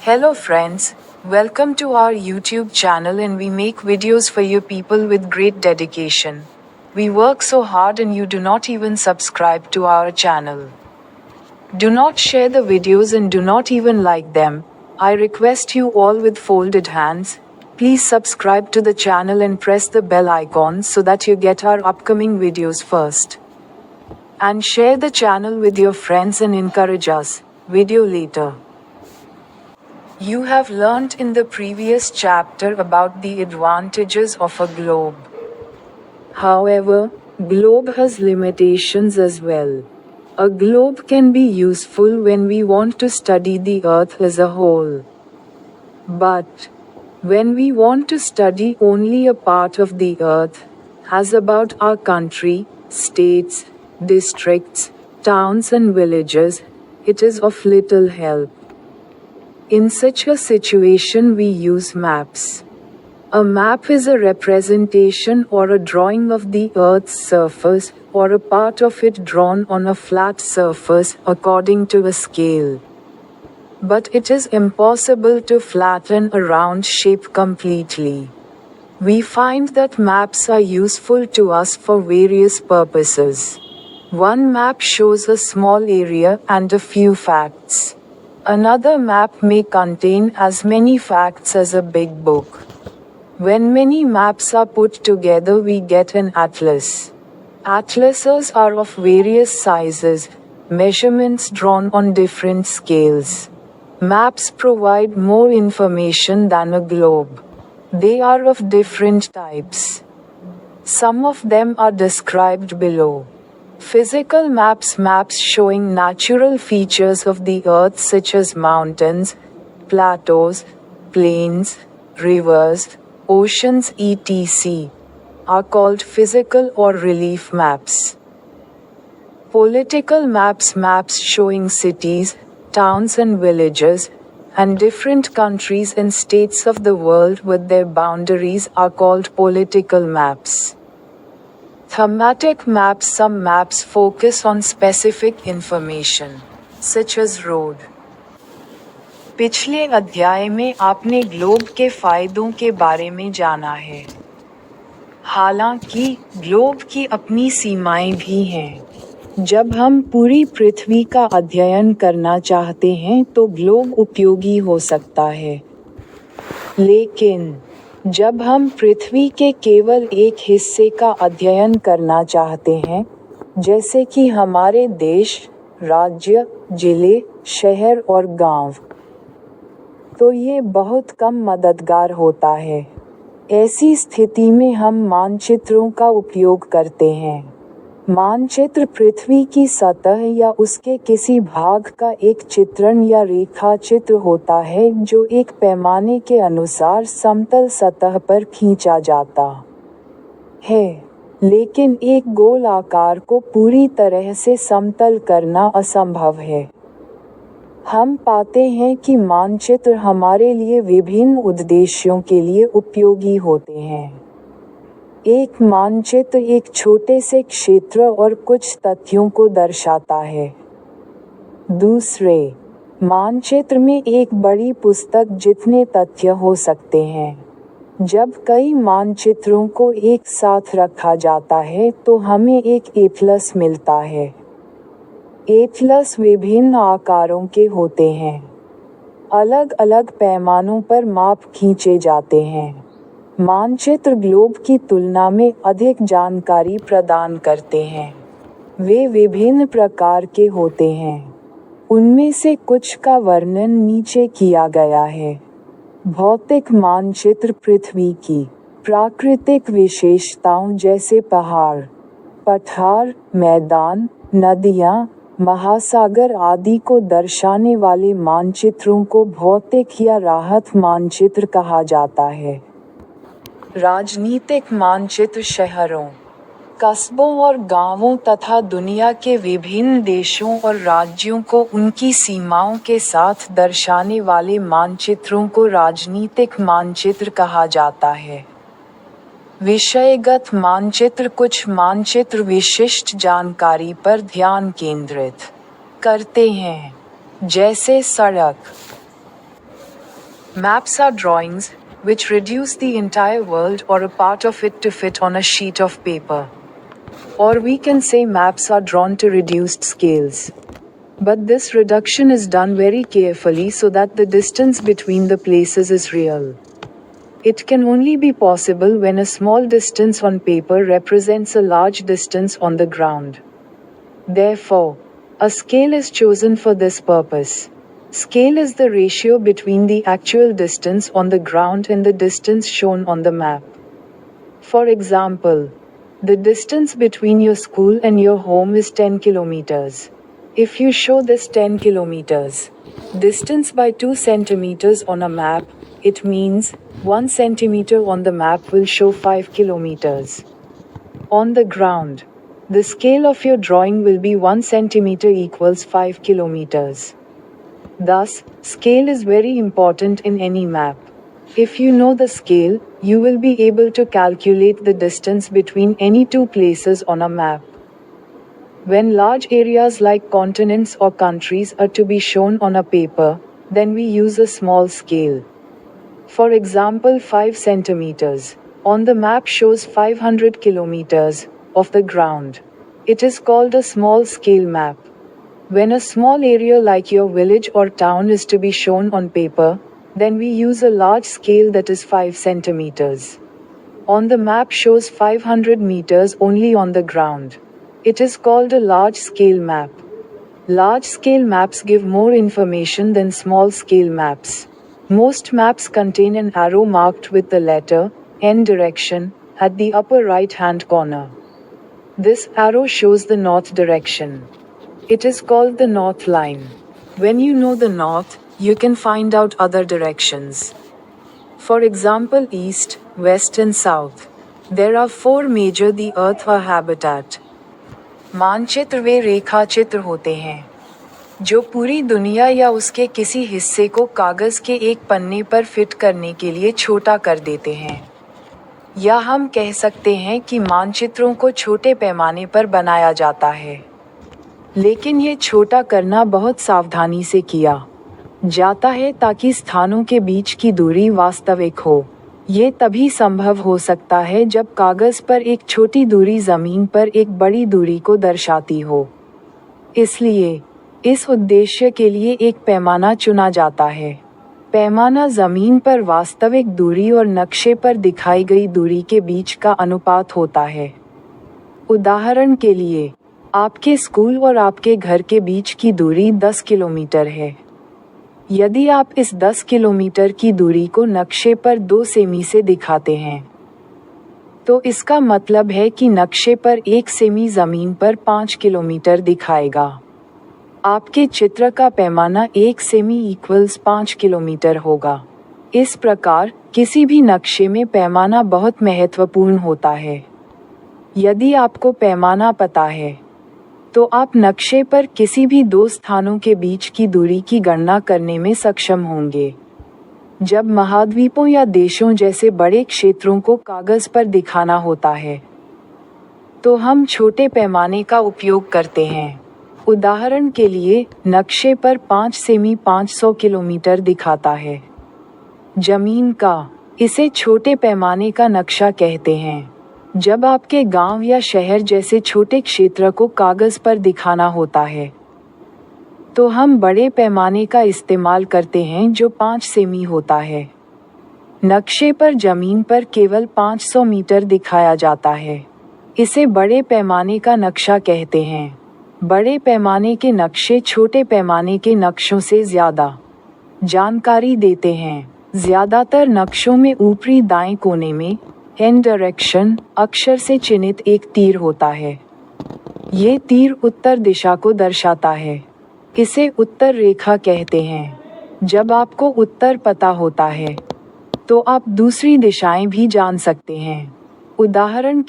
Hello friends, welcome to our YouTube channel and we make videos for you people with great dedication. We work so hard and you do not even subscribe to our channel. Do not share the videos and do not even like them. I request you all with folded hands, please subscribe to the channel and press the bell icon so that you get our upcoming videos first. And share the channel with your friends and encourage us. Video later. You have learnt in the previous chapter about the advantages of a globe. However, globe has limitations as well. A globe can be useful when we want to study the earth as a whole. But when we want to study only a part of the earth, as about our country, states, districts, towns and villages, it is of little help. In such a situation we use maps. A map is a representation or a drawing of the Earth's surface, or a part of it drawn on a flat surface according to a scale. But it is impossible to flatten a round shape completely. We find that maps are useful to us for various purposes. One map shows a small area and a few facts. Another map may contain as many facts as a big book. When many maps are put together we get an atlas. Atlases are of various sizes, measurements drawn on different scales. Maps provide more information than a globe. They are of different types. Some of them are described below. Physical maps showing natural features of the earth such as mountains, plateaus, plains, rivers, oceans etc. are called physical or relief maps. Political maps showing cities, towns and villages, and different countries and states of the world with their boundaries are called political maps. Thematic maps. Some maps focus on specific information, such as road. पिछले अध्याय में आपने globe के फायदों के बारे में जाना है। हालांकि ग्लोब की अपनी सीमाएं भी हैं। जब हम पूरी पृथ्वी का अध्ययन करना चाहते हैं तो ग्लोब उपयोगी हो सकता है। लेकिन जब हम पृथ्वी के केवल एक हिस्से का अध्ययन करना चाहते हैं, जैसे कि हमारे देश, राज्य, जिले, शहर और गांव, तो ये बहुत कम मददगार होता है। ऐसी स्थिति में हम मानचित्रों का उपयोग करते हैं। मानचित्र पृथ्वी की सतह या उसके किसी भाग का एक चित्रण या रेखाचित्र होता है जो एक पैमाने के अनुसार समतल सतह पर खींचा जाता है, लेकिन एक गोल आकार को पूरी तरह से समतल करना असंभव है। हम पाते हैं कि मानचित्र हमारे लिए विभिन्न उद्देश्यों के लिए उपयोगी होते हैं। एक मानचित्र एक छोटे से क्षेत्र और कुछ तथ्यों को दर्शाता है। दूसरे मानचित्र में एक बड़ी पुस्तक जितने तथ्य हो सकते हैं। जब कई मानचित्रों को एक साथ रखा जाता है तो हमें एक एटलस मिलता है। एटलस विभिन्न आकारों के होते हैं। अलग अलग पैमानों पर माप खींचे जाते हैं। मानचित्र ग्लोब की तुलना में अधिक जानकारी प्रदान करते हैं। वे विभिन्न प्रकार के होते हैं। उनमें से कुछ का वर्णन नीचे किया गया है। भौतिक मानचित्र पृथ्वी की प्राकृतिक विशेषताओं जैसे पहाड़, पठार, मैदान, नदियाँ, महासागर आदि को दर्शाने वाले मानचित्रों को भौतिक या राहत मानचित्र कहा जाता है। राजनीतिक मानचित्र शहरों, कस्बों और गांवों तथा दुनिया के विभिन्न देशों और राज्यों को उनकी सीमाओं के साथ दर्शाने वाले मानचित्रों को राजनीतिक मानचित्र कहा जाता है। विषयगत मानचित्र कुछ मानचित्र विशिष्ट जानकारी पर ध्यान केंद्रित करते हैं, जैसे सड़क, Maps are drawings, which reduce the entire world or a part of it to fit on a sheet of paper. Or we can say maps are drawn to reduced scales. But this reduction is done very carefully so that the distance between the places is real. It can only be possible when a small distance on paper represents a large distance on the ground. Therefore, a scale is chosen for this purpose. Scale is the ratio between the actual distance on the ground and the distance shown on the map. For example, the distance between your school and your home is 10 kilometers. If you show this 10 kilometers distance by 2 centimeters on a map, it means 1 centimeter on the map will show 5 kilometers. On the ground, the scale of your drawing will be 1 centimeter equals 5 kilometers. Thus, scale is very important in any map. If you know the scale, you will be able to calculate the distance between any two places on a map. When large areas like continents or countries are to be shown on a paper, then we use a small scale. For example, 5 centimeters on the map shows 500 kilometers of the ground. It is called a small scale map. When a small area like your village or town is to be shown on paper, then we use a large scale that is 5 centimeters. On the map shows 500 meters only on the ground. It is called a large scale map. Large scale maps give more information than small scale maps. Most maps contain an arrow marked with the letter N direction at the upper right hand corner. This arrow shows the north direction. It is called the north line. When you know the north, you can find out other directions. For example, east, west and south. There are 4 major the earth or habitat. मानचित्र वे रेखा चित्र होते हैं जो पूरी दुनिया या उसके किसी हिस्से को कागज के एक पन्ने पर फिट करने के लिए छोटा कर देते हैं। या हम कह सकते हैं कि मानचित्रों को छोटे पैमाने पर बनाया जाता है, लेकिन ये छोटा करना बहुत सावधानी से किया जाता है ताकि स्थानों के बीच की दूरी वास्तविक हो। ये तभी संभव हो सकता है जब कागज पर एक छोटी दूरी जमीन पर एक बड़ी दूरी को दर्शाती हो। इसलिए इस उद्देश्य के लिए एक पैमाना चुना जाता है। पैमाना जमीन पर वास्तविक दूरी और नक्शे पर दिखाई गई दूरी के बीच का अनुपात होता है। उदाहरण के लिए, आपके स्कूल और आपके घर के बीच की दूरी 10 किलोमीटर है। यदि आप इस 10 किलोमीटर की दूरी को नक्शे पर 2 सेमी से दिखाते हैं, तो इसका मतलब है कि नक्शे पर 1 सेमी जमीन पर 5 किलोमीटर दिखाएगा। आपके चित्र का पैमाना 1 सेमी इक्वल्स 5 किलोमीटर होगा। इस प्रकार, किसी भी नक्शे में पैमाना बहुत महत्वपूर्ण होता है। यदि आपको पैमाना पता है, तो आप नक्शे पर किसी भी 2 स्थानों के बीच की दूरी की गणना करने में सक्षम होंगे। जब महाद्वीपों या देशों जैसे बड़े क्षेत्रों को कागज पर दिखाना होता है, तो हम छोटे पैमाने का उपयोग करते हैं। उदाहरण के लिए, नक्शे पर 5 सेमी 500 किलोमीटर दिखाता है। जमीन का, इसे छोटे पैमाने का नक्शा कहते हैं। जब आपके गांव या शहर जैसे छोटे क्षेत्र को कागज पर दिखाना होता है, तो हम बड़े पैमाने का इस्तेमाल करते हैं जो 5 सेमी होता है। नक्शे पर जमीन पर केवल 500 मीटर दिखाया जाता है। इसे बड़े पैमाने का नक्शा कहते हैं। बड़े पैमाने के नक्शे छोटे पैमाने के नक्शों से ज़्यादा जानकारी देते हैं। ज़्यादातर नक्शों में ऊपरी दाएं कोने में एन डायरेक्शन अक्षर से चिन्हित एक तीर होता है। ये तीर उत्तर दिशा को दर्शाता है। इसे उत्तर रेखा कहते हैं। जब आपको उत्तर पता होता है, तो आप दूसरी दिशाएं भी जान सकते हैं। उदाहरण